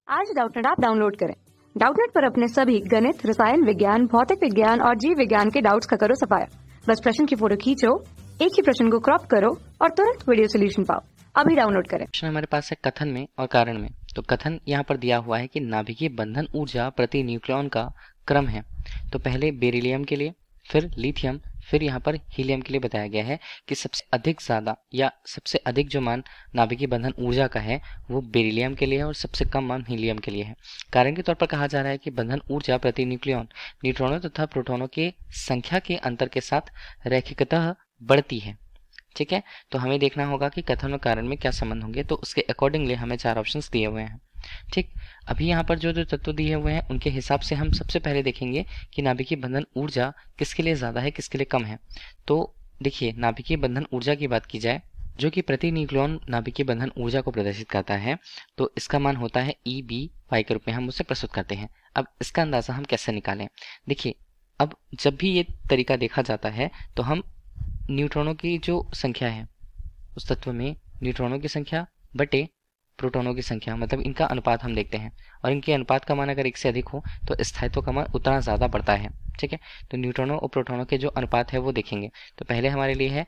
आज Doubtnut app download करें। Doubtnut पर अपने सभी गणित, रसायन विज्ञान, भौतिक विज्ञान और जीव विज्ञान के डाउट्स का करो सफाया। बस प्रश्न की फोटो खींचो, एक ही प्रश्न को क्रॉप करो और तुरंत वीडियो सोल्यूशन पाओ। अभी डाउनलोड करें। प्रश्न हमारे पास है कथन में और कारण में। तो कथन यहाँ पर दिया हुआ है कि नाभिकीय बंधन ऊर्जा प्रति न्यूक्लियॉन का क्रम है। तो पहले बेरिलियम के लिए, फिर लिथियम, फिर यहाँ पर हीलियम के लिए बताया गया है कि सबसे अधिक ज्यादा या सबसे अधिक जो मान नाभिकीय बंधन ऊर्जा का है वो बेरिलियम के लिए है और सबसे कम मान हीलियम के लिए है। कारण के तौर पर कहा जा रहा है कि बंधन ऊर्जा प्रति न्यूक्लियॉन न्यूट्रॉनों तथा प्रोटॉनों के संख्या के अंतर के साथ रैखिकतः बढ़ती है। ठीक है, तो हमें देखना होगा कि कथन और कारण में क्या संबंध होंगे। तो उसके अकॉर्डिंगली हमें 4 ऑप्शंस दिए हुए हैं। ठीक, अभी यहाँ पर जो जो तत्व दिए हुए हैं उनके हिसाब से हम सबसे पहले देखेंगे कि नाभिकीय बंधन ऊर्जा किसके लिए ज़्यादा है, किसके लिए कम है। तो देखिए, नाभिकीय बंधन ऊर्जा की बात की जाए जो कि प्रति न्यूक्लियॉन नाभिकीय बंधन ऊर्जा को प्रदर्शित करता है, तो इसका मान होता है EB के रूप में हम उसे प्रस्तुत करते हैं। अब इसका अंदाज़ा हम कैसे निकालें? देखिए, अब जब भी ये तरीका देखा जाता है तो हम न्यूट्रॉनों की जो संख्या है उस तत्व में न्यूट्रॉनों की संख्या बटे प्रोटॉनों की संख्या, मतलब इनका अनुपात हम देखते हैं, और इनके अनुपात का मान अगर 1 से अधिक हो तो स्थायित्व का मान उतना ज़्यादा बढ़ता है। ठीक है, तो न्यूट्रॉनों और प्रोटॉनों के जो अनुपात है वो देखेंगे। तो पहले हमारे लिए है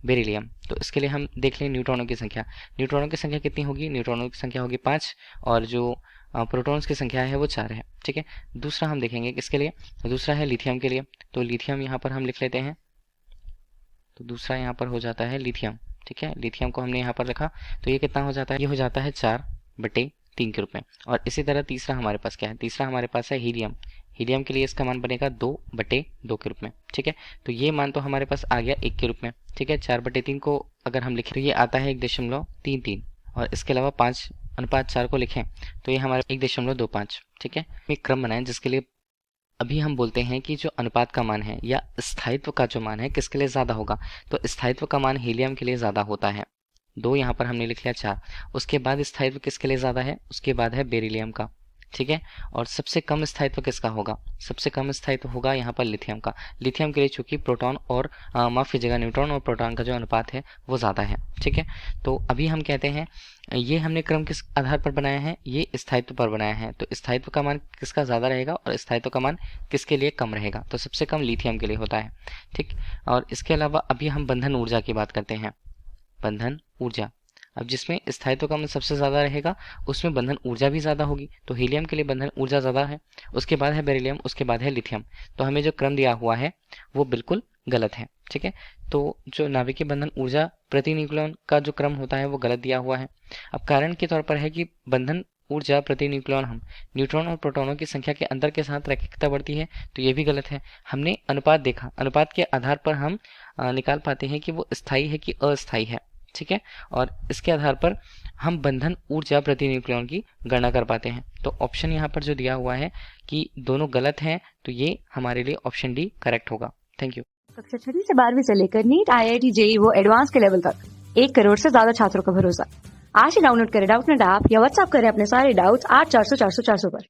बेरिलियम, तो इसके लिए हम देख लें न्यूट्रॉनों की संख्या। न्यूट्रॉनों की संख्या कितनी होगी? न्यूट्रॉनों की संख्या होगी 5 और जो प्रोटॉन्स की संख्या है वो 4 है। ठीक है, दूसरा हम देखेंगे किसके लिए? तो दूसरा है लिथियम के लिए। तो लिथियम यहाँ पर हम लिख लेते हैं, तो दूसरा यहाँ पर हो जाता है लिथियम। ठीक है, लिथियम को हमने यहाँ पर रखा, तो ये कितना हो जाता है? ये हो जाता है 4/3 के रूप में। और इसी तरह तीसरा हमारे पास क्या है? तीसरा हमारे पास है हीलियम। हीलियम के लिए इसका मान बनेगा 2/2 के रूप में। ठीक है, तो ये मान तो हमारे पास आ गया 1 के रूप में। ठीक है, 4/3 को अगर हम लिखें तो ये आता है 1.33, और इसके अलावा 5:4 को लिखें तो ये हमारे 1.25। ठीक है, एक क्रम बनाएं जिसके लिए अभी हम बोलते हैं कि जो अनुपात का मान है या स्थायित्व का जो मान है किसके लिए ज़्यादा होगा। तो स्थायित्व का मान हीलियम के लिए ज़्यादा होता है, 2 यहाँ पर हमने लिख लिया 4। उसके बाद स्थायित्व किसके लिए ज़्यादा है? उसके बाद है बेरिलियम का। ठीक है, और सबसे कम स्थायित्व किसका होगा? सबसे कम स्थायित्व होगा यहाँ पर लिथियम का। लिथियम के लिए चूंकि प्रोटॉन और माफ कीजिएगा न्यूट्रॉन और प्रोटॉन का जो अनुपात है वो ज़्यादा है। ठीक है, तो अभी हम कहते हैं ये हमने क्रम किस आधार पर बनाया है? ये स्थायित्व पर बनाया है। तो स्थायित्व का मान किसका ज़्यादा रहेगा और स्थायित्व का मान किसके लिए कम रहेगा? तो सबसे कम लिथियम के लिए होता है। ठीक, और इसके अलावा अभी हम बंधन ऊर्जा की बात करते हैं। बंधन ऊर्जा, अब जिसमें स्थायित्व का मान सबसे ज़्यादा रहेगा उसमें बंधन ऊर्जा भी ज़्यादा होगी। तो हीलियम के लिए बंधन ऊर्जा ज़्यादा है, उसके बाद है बेरिलियम, उसके बाद है लिथियम। तो हमें जो क्रम दिया हुआ है वो बिल्कुल गलत है। ठीक है, तो जो नाभिकीय बंधन ऊर्जा प्रति न्यूक्लियॉन का जो क्रम होता है वो गलत दिया हुआ है। अब कारण के तौर पर है कि बंधन ऊर्जा प्रति न्यूक्लियॉन हम न्यूट्रॉन और प्रोटॉनों की संख्या के अंतर के साथ रैखिकता बढ़ती है, तो ये भी गलत है। हमने अनुपात देखा, अनुपात के आधार पर हम निकाल पाते हैं कि वो स्थायी है कि अस्थायी है। ठीक है, और इसके आधार पर हम बंधन ऊर्जा प्रति न्यूक्लियॉन की गणना कर पाते हैं। तो ऑप्शन यहाँ पर जो दिया हुआ है कि दोनों गलत हैं, तो ये हमारे लिए ऑप्शन डी करेक्ट होगा। Thank you. कक्षा 6 से 12वीं से लेकर नीट, IIT, JEE वो एडवांस के लेवल तक 1 करोड़ से ज्यादा छात्रों का भरोसा। आज ही डाउनलोड करें डाउटनेट ऐप या व्हाट्सएप करें अपने सारे डाउट्स 8400 400 400 पर।